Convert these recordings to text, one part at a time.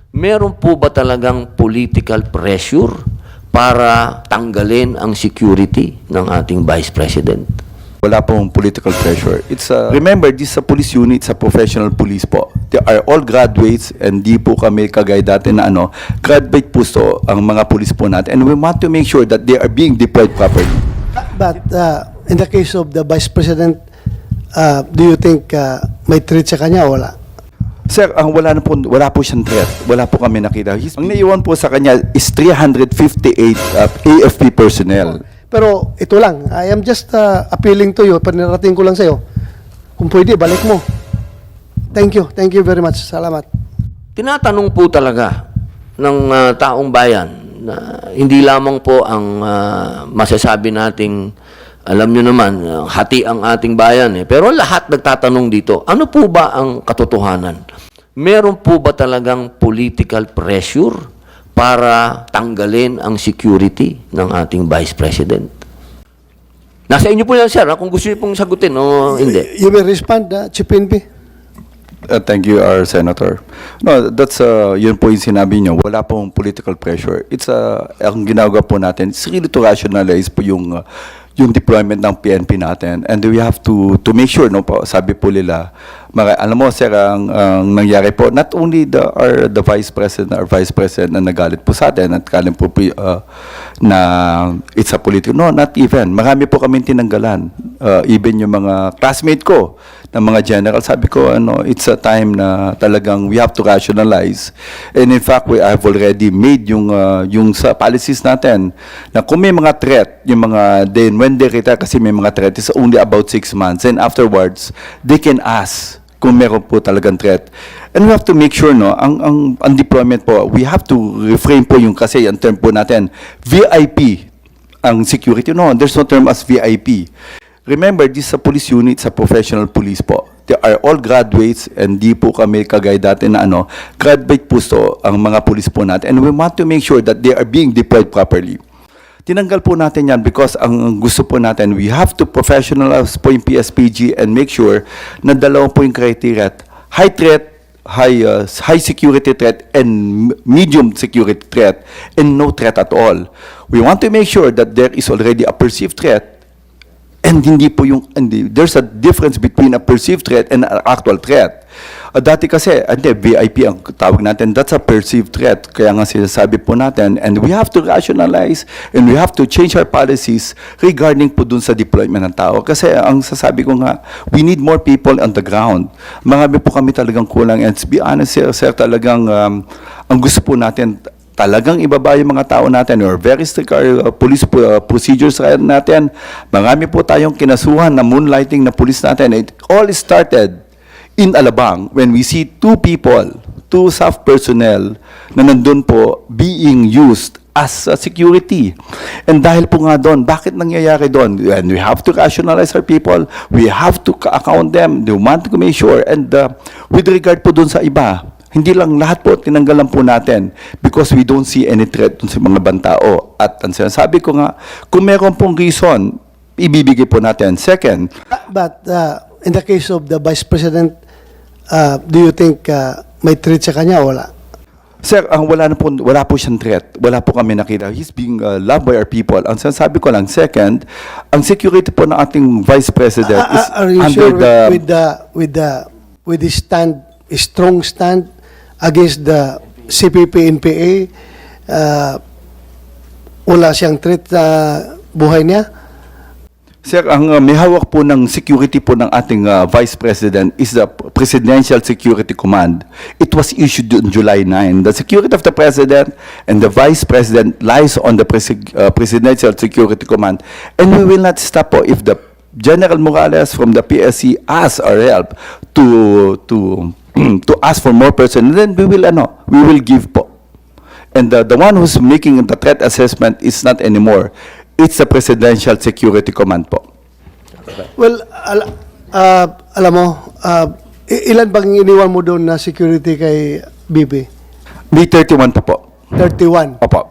Meron po ba talagang political pressure para tanggalin ang security ng ating Vice President? Wala pong political pressure. Remember, this is a police unit, it's a professional police po. They are all graduates and di po kami kagaya dati na graduate po so ang mga police po natin. And we want to make sure that they are being deployed properly. But in the case of the Vice President, do you think may threat sa kanya o wala? Sir, wala po siyang threat. Wala po kami nakita. Ang naiwan po sa kanya is 358 AFP personnel. Pero ito lang, I am just appealing to you, panirating ko lang sa'yo. Kung pwede, balik mo. Thank you very much. Salamat. Tinatanong po talaga ng taong bayan na hindi lamang po ang masasabi nating, alam nyo naman, hati ang ating bayan pero lahat nagtatanong dito, ano po ba ang katotohanan? Meron po ba talagang political pressure para tanggalin ang security ng ating Vice President? Nasa inyo po yan, sir, kung gusto niyo pong sagutin o hindi. You may respond, Chief PNP. Thank you, our Senator. No, that's yun po yung sinabi niyo. Wala pong political pressure. Ang ginagawa po natin is really to rationalize po yung deployment ng PNP natin. And we have to make sure, no po, sabi po nila, alam mo, sir, ang nangyari po, not only the Vice President, our Vice President na nagalit po sa atin at kalim po na it's a political, no, not even. Marami po kami tinanggalan. Even yung mga classmate ko, ng mga general, sabi ko, it's a time na talagang we have to rationalize. And in fact, we have already made yung sa policies natin na kung may mga threat, yung mga, then when they retire, kasi may mga threat, is only about 6 months. And afterwards, they can ask kung meron po talagang threat. And we have to make sure, no, ang deployment po, we have to refrain po yung kasi, ang term po natin, VIP, ang security. No, there's no term as VIP. Remember, this is a police unit, it's a professional police po. They are all graduates and di po kami kagaya dati na graduate po so ang mga police po natin. And we want to make sure that they are being deployed properly. Tinanggal po natin yan because ang gusto po natin, we have to professionalize po yung PSPG and make sure na dalawa po yung criteria. High threat, high security threat, and medium security threat, and no threat at all. We want to make sure that there is already a perceived threat. And there's a difference between a perceived threat and an actual threat. Dati kasi, VIP ang tawag natin, that's a perceived threat. Kaya nga sinasabi po natin, and we have to rationalize and we have to change our policies regarding po dun sa deployment ng tao. Kasi ang sasabi ko nga, we need more people on the ground. Marami po kami talagang kulang. And to be honest, sir, talagang ang gusto po natin, talagang ibaba yung mga tao natin or very strict police procedures natin. Marami po tayong kinasuhan na moonlighting na police natin. It all started in Alabang when we see two staff personnel na nandun po being used as security. And dahil po nga doon, bakit nangyayari doon? And we have to rationalize our people. We have to account them. They want to make sure. And with regard po doon sa iba, hindi lang lahat po, tinanggalan po natin because we don't see any threat dun sa mga bantao. At ang sinasabi ko nga, kung meron pong reason, ibibigay po natin. Second, But in the case of the Vice President, do you think may threat sa kanya o wala? sir, wala po siyang threat. Wala po kami nakita. He's being loved by our people. Ang sinasabi ko lang, second, ang security po ng ating Vice President is Are you under sure with the strong stand against the CPP-NPA, wala siyang threat sa buhay niya? Sir, ang may hawak po ng security po ng ating Vice President is the Presidential Security Command. It was issued on July 9. The security of the President and the Vice President lies on the Presidential Security Command. And we will not stop po if the General Morales from the PSC asks our help to ask for more personnel, then we will give po. And the one who's making the threat assessment is not anymore. It's the Presidential Security Command po. Well, alam mo, ilan bang iniwan mo doon na security kay BP? May 31 pa po. 31. Opo.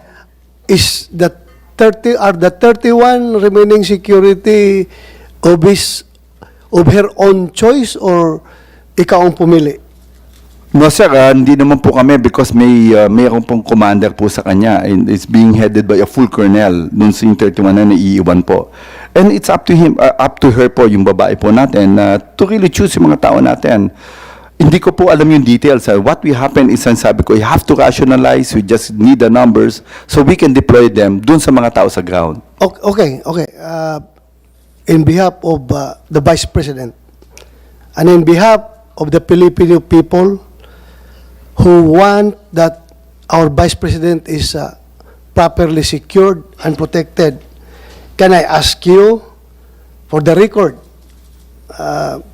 Are the 31 remaining security of her own choice or ikaw ang pumili? No sir, hindi naman po kami because mayroon pong commander po sa kanya and it's being headed by a full colonel dun sa yung 31 na naiiwan po. And it's up to him, up to her po, yung babae po natin, to really choose yung mga tao natin. Hindi ko po alam yung details. What will happen is, ang sabi ko, you have to rationalize, we just need the numbers so we can deploy them dun sa mga tao sa ground. Okay. In behalf of the Vice President and in behalf of the Filipino people who want that our Vice President is properly secured and protected, can I ask you, for the record,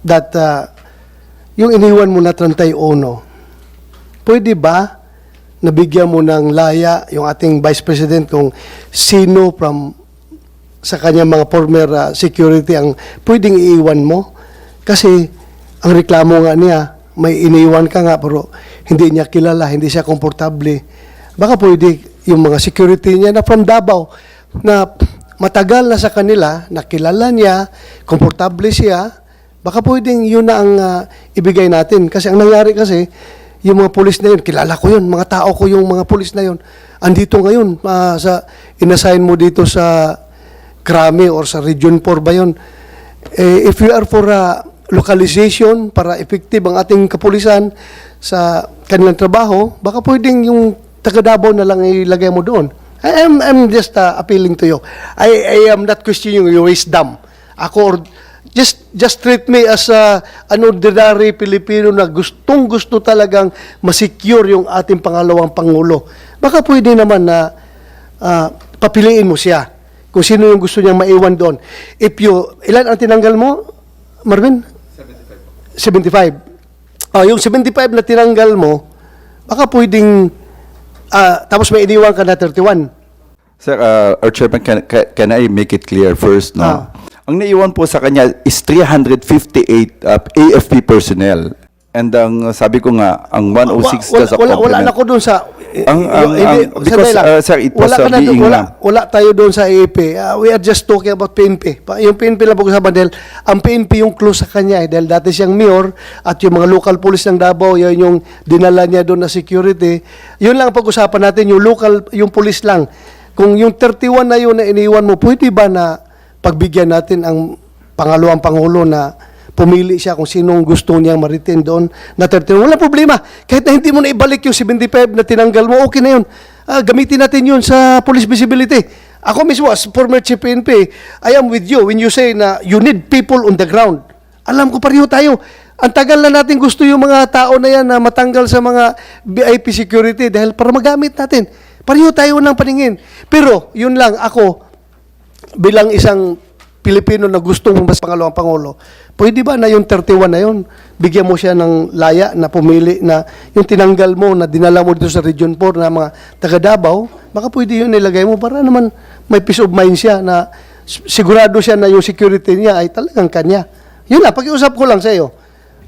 that yung iniwan mo na 31, pwede ba nabigyan mo ng laya yung ating Vice President kung sino sa kanyang mga former security ang pwedeng iiwan mo? Kasi ang reklamo nga niya, may iniwan ka nga pero hindi niya kilala, hindi siya komportable. Baka pwede yung mga security niya na from Davao na matagal na sa kanila, nakilala niya, komportable siya, baka pwedeng yun na ang ibigay natin. Kasi ang nangyari kasi, yung mga pulis na yun, kilala ko yun, mga tao ko yung mga pulis na yun, andito ngayon, inassign mo dito sa Krami or sa Region 4 ba yun? If you are for localization para effective ang ating kapulisan sa kanilang trabaho, baka pwedeng yung taga Davao na lang ilagay mo doon. I'm just appealing to you. I am not questioning your wisdom. Ako, just treat me as an ordinary Pilipino na gustong-gusto talagang masecure yung ating pangalawang Pangulo. Baka pwede naman na papiliin mo siya kung sino yung gusto niyang maiwan doon. Ilan ang tinanggal mo, Marvin? 75. Yung 75 na tinanggal mo, baka pwedeng, tapos may iniwan ka na 31. Sir, our chairman, can I make it clear first, no? Ang naiwan po sa kanya is 358 AFP personnel. And ang sabi ko nga, ang 106 does a Wala na complement. ko doon sa... Because, sir, it was being lang. Wala tayo doon sa AAP. We are just talking about PNP. Yung PNP lang pag-usapan dahil ang PNP yung close sa kanya dahil dati siyang mayor at yung mga local police ng Davao, yun yung dinala niya doon na security. Yun lang ang pag-usapan natin, yung police lang. Kung yung 31 na yun na iniwan mo, pwede ba na pagbigyan natin ang pangalawang Pangulo na pumili siya kung sinong gusto niyang ma-retain doon na 31. Wala problema. Kahit na hindi mo na ibalik yung 75 na tinanggal mo, okay na yun. Gamitin natin yun sa police visibility. Ako mismo, as former chief PNP, I am with you when you say na you need people on the ground. Alam ko, pareho tayo. Ang tagal na natin gusto yung mga tao na yan na matanggal sa mga VIP security dahil para magamit natin. Pareho tayo ng paningin. Pero, yun lang, ako, bilang isang Pilipino na gustong mas pangalawang Pangulo, pwede ba na yung 31 na yun, bigyan mo siya ng laya na pumili na yung tinanggal mo na dinala mo dito sa Region 4 na mga taga Davao, baka pwede yun nilagay mo para naman may peace of mind siya na sigurado siya na yung security niya ay talagang kanya. Yun na, pag-iusap ko lang sa iyo.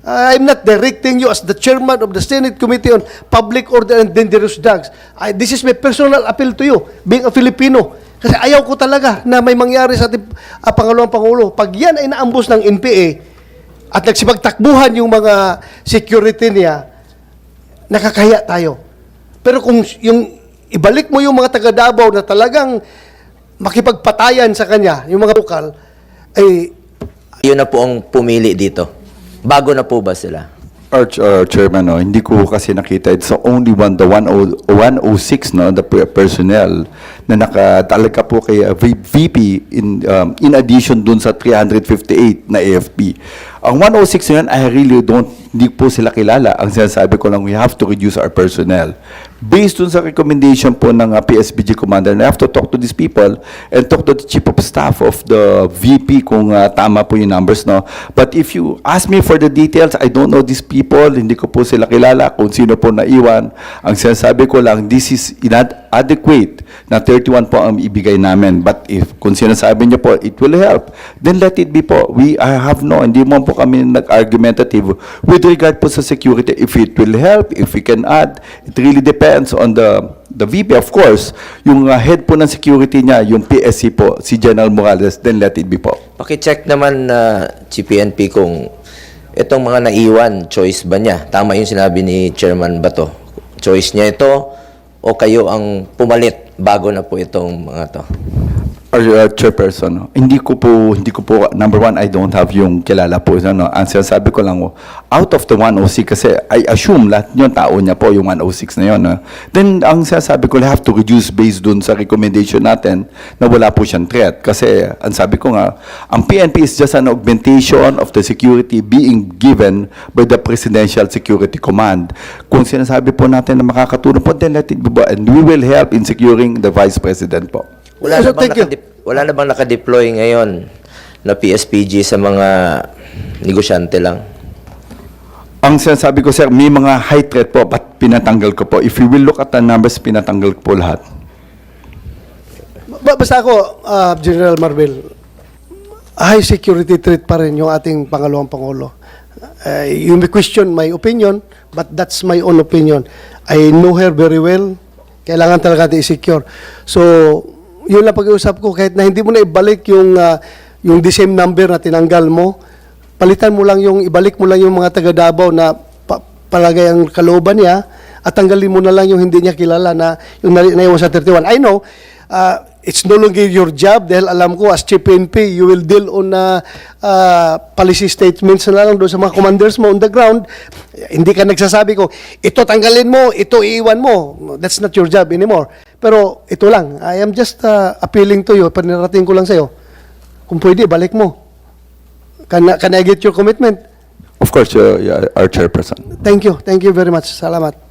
I'm not directing you as the chairman of the Senate Committee on Public Order and Dangerous Drugs. This is my personal appeal to you, being a Filipino. Kasi ayaw ko talaga na may mangyari sa ating pangalawang Pangulo. Pag yan ay naambos ng NPA at nagsipagtakbuhan yung mga security niya, nakakahiya tayo. Pero kung yung ibalik mo yung mga taga Davao na talagang makipagpatayan sa kanya, yung mga lokal, ay... Yun na po ang pumili dito. Bago na po ba sila? Our chairman, no, hindi ko kasi nakita. It's only the 106, no, the personnel na nakatalaga po kay VP in addition dun sa 358 na AFP. Ang 106 na yun, I really hindi po sila kilala. Ang sinasabi ko lang, we have to reduce our personnel. Based dun sa recommendation po ng PSBG commander, I have to talk to these people and talk to the chief of staff of the VP kung tama po yung numbers, no. But if you ask me for the details, I don't know these people, hindi ko po sila kilala kung sino po naiwan. Ang sinasabi ko lang, this is inadequate na 31 po ang ibigay namin. But if kung sinasabi niyo po, it will help, then let it be po. I have hindi mo po kami nag-argumentative with regard po sa security. If it will help, if we can add, it really depends on the VP, of course. Yung head po ng security niya, yung PSC po, si General Morales, then let it be po. Paki-check naman, GPNP, kung Itong mga naiwan, choice ba niya? Tama yung sinabi ni Chairman Bato. Choice niya ito o kayo ang pumalit bago na po itong mga to? Our chairperson, hindi ko po, number one, I don't have yung kilala po. Ano, ang sinasabi ko lang, out of the 106, kasi I assume lahat yung tao niya po, yung 106 na yun. Then, ang sinasabi ko, have to reduce based dun sa recommendation natin na wala po siyang threat. Kasi, ang sabi ko nga, ang PNP is just an augmentation of the security being given by the Presidential Security Command. Kung sinasabi po natin na makakatulong po, then let it be, and we will help in securing the Vice President po. Wala na bang nakadeploy ngayon na PSPG sa mga negosyante lang? Ang sinasabi ko, sir, may mga high threat po, but pinatanggal ko po. If you will look at the numbers, pinatanggal ko po lahat. Basta ako, General Marvel, high security threat pa rin yung ating pangalawang Pangulo. You may question my opinion, but that's my own opinion. I know her very well. Kailangan talaga natin i-secure. So, yun lang pag-iusap ko, kahit na hindi mo na ibalik yung the same number na tinanggal mo, palitan mo lang ibalik mo lang yung mga taga Davao na palagay ang kalooban niya, at tanggalin mo na lang yung hindi niya kilala na yung naiwan sa 31. I know, it's no longer your job dahil alam ko as Chief PNP, you will deal on policy statements na lang doon sa mga commanders mo on the ground. Hindi ka nagsasabi ko, ito tanggalin mo, ito iiwan mo. That's not your job anymore. Pero ito lang, I am just appealing to you, panirating ko lang sa'yo. Kung pwede, balik mo. Can I get your commitment? Of course, yeah, our chairperson. Thank you very much. Salamat.